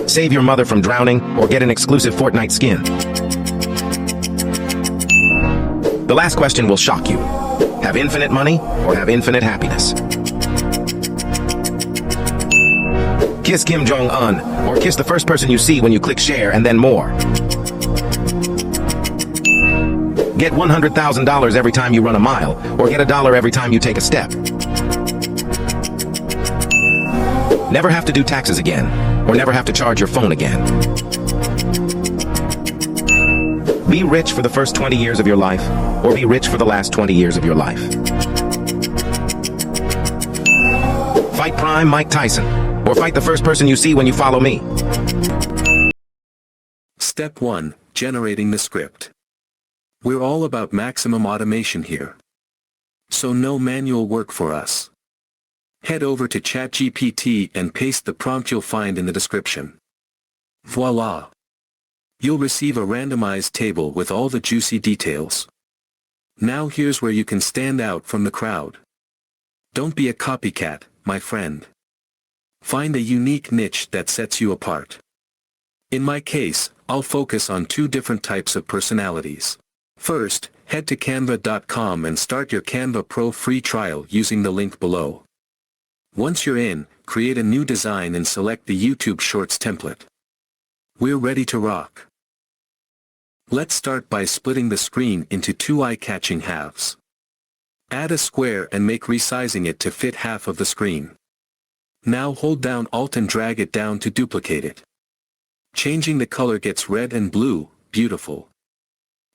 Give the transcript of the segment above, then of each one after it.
Save your mother from drowning or get an exclusive Fortnite skin. The last question will shock you. Have infinite money or have infinite happiness? Kiss Kim Jong-un or kiss the first person you see when you click share and then more. Get $100,000 every time you run a mile or get $1 every time you take a step. Never have to do taxes again or never have to charge your phone again. Be rich for the first 20 years of your life or be rich for the last 20 years of your life. Fight Prime Mike Tyson or fight the first person you see when you follow me. Step 1. Generating the script. We're all about maximum automation here. So no manual work for us. Head over to ChatGPT and paste the prompt you'll find in the description. Voila! You'll receive a randomized table with all the juicy details. Now here's where you can stand out from the crowd. Don't be a copycat, my friend. Find a unique niche that sets you apart. In my case, I'll focus on 2 different types of personalities. First, head to canva.com and start your Canva Pro free trial using the link below. Once you're in, create a new design and select the YouTube Shorts template. We're ready to rock. Let's start by splitting the screen into 2 eye-catching halves. Add a square and make resizing it to fit half of the screen. Now hold down Alt and drag it down to duplicate it. Changing the color gets red and blue, beautiful.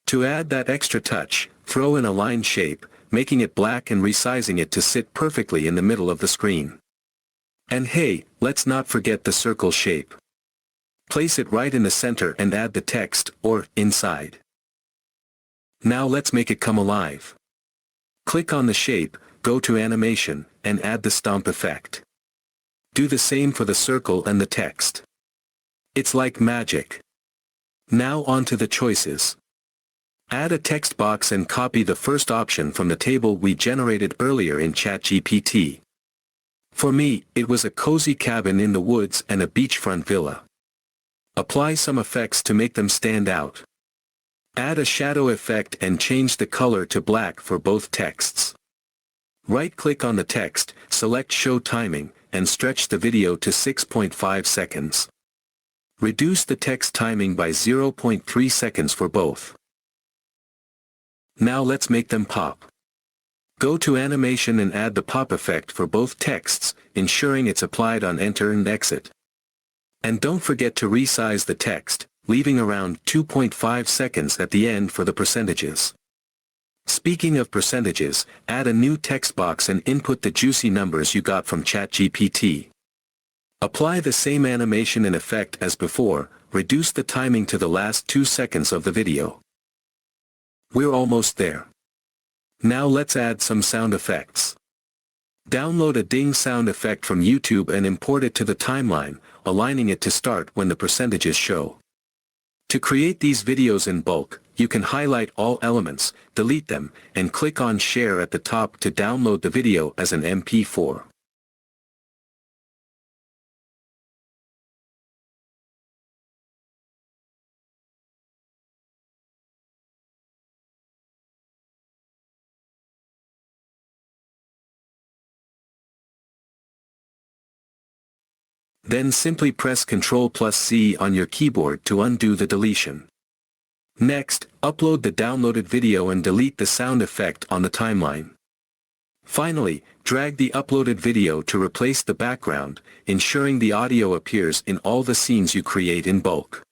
To add that extra touch, throw in a line shape, making it black and resizing it to sit perfectly in the middle of the screen. And hey, let's not forget the circle shape. Place it right in the center and add the text, or, inside. Now let's make it come alive. Click on the shape, go to animation, and add the stomp effect. Do the same for the circle and the text. It's like magic. Now onto the choices. Add a text box and copy the first option from the table we generated earlier in ChatGPT. For me, it was a cozy cabin in the woods and a beachfront villa. Apply some effects to make them stand out. Add a shadow effect and change the color to black for both texts. Right-click on the text, select Show Timing, and stretch the video to 6.5 seconds. Reduce the text timing by 0.3 seconds for both. Now let's make them pop. Go to Animation and add the pop effect for both texts, ensuring it's applied on Enter and Exit. And don't forget to resize the text, leaving around 2.5 seconds at the end for the percentages. Speaking of percentages, add a new text box and input the juicy numbers you got from ChatGPT. Apply the same animation and effect as before, reduce the timing to the last 2 seconds of the video. We're almost there. Now let's add some sound effects. Download a ding sound effect from YouTube and import it to the timeline, aligning it to start when the percentages show. To create these videos in bulk, you can highlight all elements, delete them, and click on Share at the top to download the video as an MP4. Then simply press Ctrl+C on your keyboard to undo the deletion. Next, upload the downloaded video and delete the sound effect on the timeline. Finally, drag the uploaded video to replace the background, ensuring the audio appears in all the scenes you create in bulk.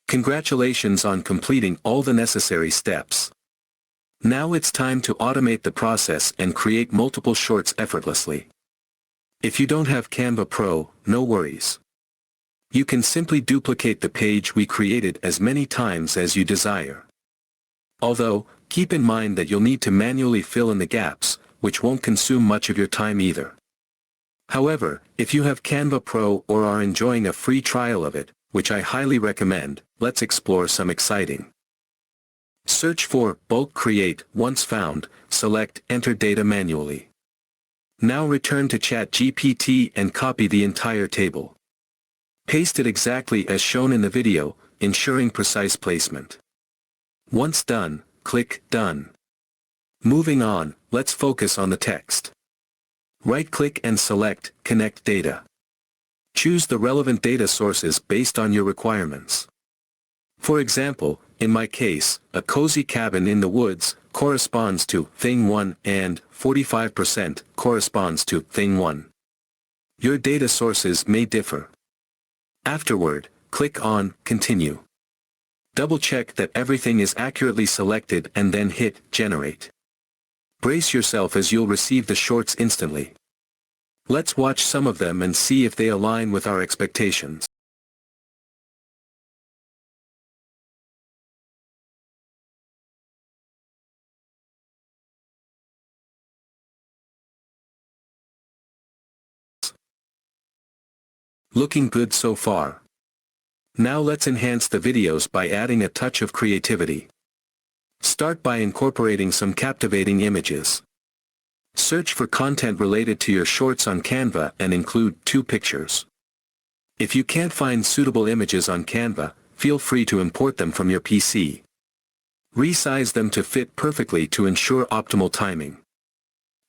Congratulations on completing all the necessary steps. Now it's time to automate the process and create multiple shorts effortlessly. If you don't have Canva Pro, no worries. You can simply duplicate the page we created as many times as you desire. Although, keep in mind that you'll need to manually fill in the gaps, which won't consume much of your time either. However, if you have Canva Pro or are enjoying a free trial of it, which I highly recommend, let's explore some exciting. Search for Bulk Create. Once found, select Enter Data manually. Now return to ChatGPT and copy the entire table. Paste it exactly as shown in the video, ensuring precise placement. Once done, click Done. Moving on, let's focus on the text. Right-click and select Connect Data. Choose the relevant data sources based on your requirements. For example, in my case, a cozy cabin in the woods corresponds to Thing 1 and 45% corresponds to Thing 1. Your data sources may differ. Afterward, click on Continue. Double-check that everything is accurately selected and then hit Generate. Brace yourself as you'll receive the shorts instantly. Let's watch some of them and see if they align with our expectations. Looking good so far. Now let's enhance the videos by adding a touch of creativity. Start by incorporating some captivating images. Search for content related to your shorts on Canva and include 2 pictures. If you can't find suitable images on Canva, feel free to import them from your PC. Resize them to fit perfectly to ensure optimal timing.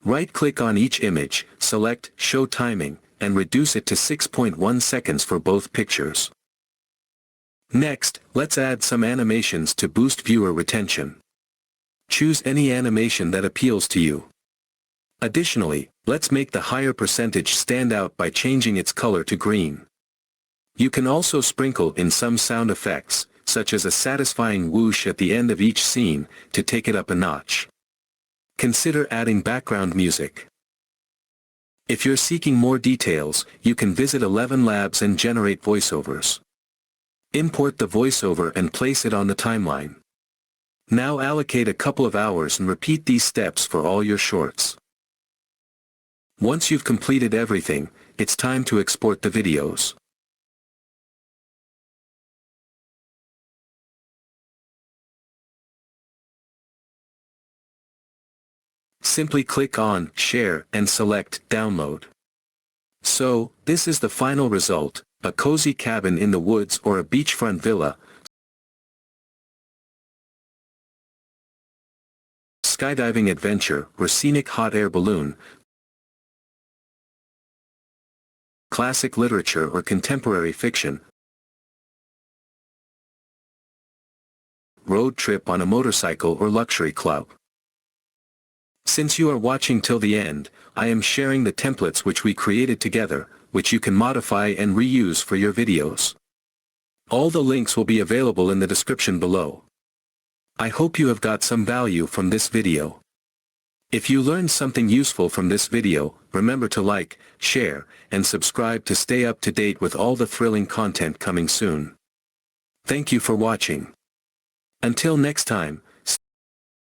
Right-click on each image, select Show Timing, and reduce it to 6.1 seconds for both pictures. Next, let's add some animations to boost viewer retention. Choose any animation that appeals to you. Additionally, let's make the higher percentage stand out by changing its color to green. You can also sprinkle in some sound effects, such as a satisfying whoosh at the end of each scene, to take it up a notch. Consider adding background music. If you're seeking more details, you can visit 11 Labs and generate voiceovers. Import the voiceover and place it on the timeline. Now allocate a couple of hours and repeat these steps for all your shorts. Once you've completed everything, it's time to export the videos. Simply click on Share and select Download. So, this is the final result, a cozy cabin in the woods or a beachfront villa, skydiving adventure or scenic hot air balloon, classic literature or contemporary fiction, road trip on a motorcycle or luxury club. Since you are watching till the end, I am sharing the templates which we created together, which you can modify and reuse for your videos. All the links will be available in the description below. I hope you have got some value from this video. If you learned something useful from this video, remember to like, share, and subscribe to stay up to date with all the thrilling content coming soon. Thank you for watching. Until next time,